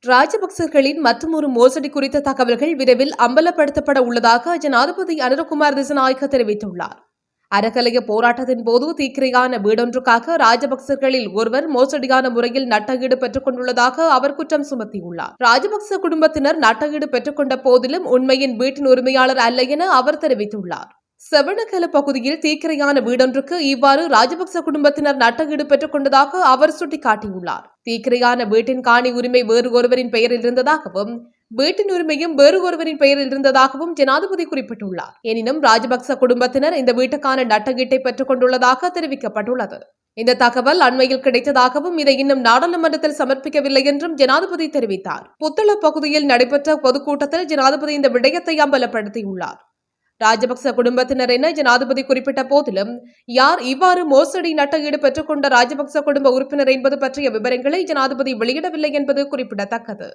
ராஜபக்சர்களின் மற்றுமொரு மோசடி குறித்த தகவல்கள் விரைவில் அம்பலப்படுத்தப்பட உள்ளதாக ஜனாதிபதி அனுரகுமார் திசாநாயக்க தெரிவித்துள்ளார். அறக்கலைய போராட்டத்தின் போது தீக்கிரையான வீடொன்றுக்காக ராஜபக்சர்களில் ஒருவர் மோசடியான முறையில் நட்டஈடு பெற்றுக் கொண்டுள்ளதாக அவர் குற்றம் சுமத்தியுள்ளார். ராஜபக்ச குடும்பத்தினர் நட்டஈடு பெற்றுக் கொண்ட போதிலும் உண்மையின் வீட்டின் உரிமையாளர் அல்ல என அவர் தெரிவித்துள்ளார். செவணக்கல பகுதியில் தீக்கிரையான வீடொன்றுக்கு இவ்வாறு ராஜபக்ச குடும்பத்தினர் நட்டஈடு பெற்றுக் கொண்டதாக அவர் சுட்டிக்காட்டியுள்ளார். தீக்கிரையான வீட்டின் காணி உரிமை வேறு ஒருவரின் பெயரில் இருந்ததாகவும் வீட்டின் உரிமையும் வேறு ஒருவரின் பெயரில் இருந்ததாகவும் ஜனாதிபதி குறிப்பிட்டுள்ளார். எனினும் ராஜபக்ச குடும்பத்தினர் இந்த வீட்டுக்கான நட்டகீட்டை பெற்றுக் கொண்டுள்ளதாக தெரிவிக்கப்பட்டுள்ளது. இந்த தகவல் அண்மையில் கிடைத்ததாகவும் இதை இன்னும் நாடாளுமன்றத்தில் சமர்ப்பிக்கவில்லை என்றும் ஜனாதிபதி தெரிவித்தார். புத்தள பகுதியில் நடைபெற்ற பொதுக்கூட்டத்தில் ஜனாதிபதி இந்த விடயத்தை அம்பலப்படுத்தியுள்ளார். ராஜபக்ச குடும்பத்தினர் என ஜனாதிபதி குறிப்பிட்ட போதிலும் யார் இவ்வாறு மோசடி நட்டஈடு பெற்றுக் கொண்ட ராஜபக்ச குடும்ப உறுப்பினர் என்பது பற்றிய விவரங்களை ஜனாதிபதி வெளியிடவில்லை என்பது குறிப்பிடத்தக்கது.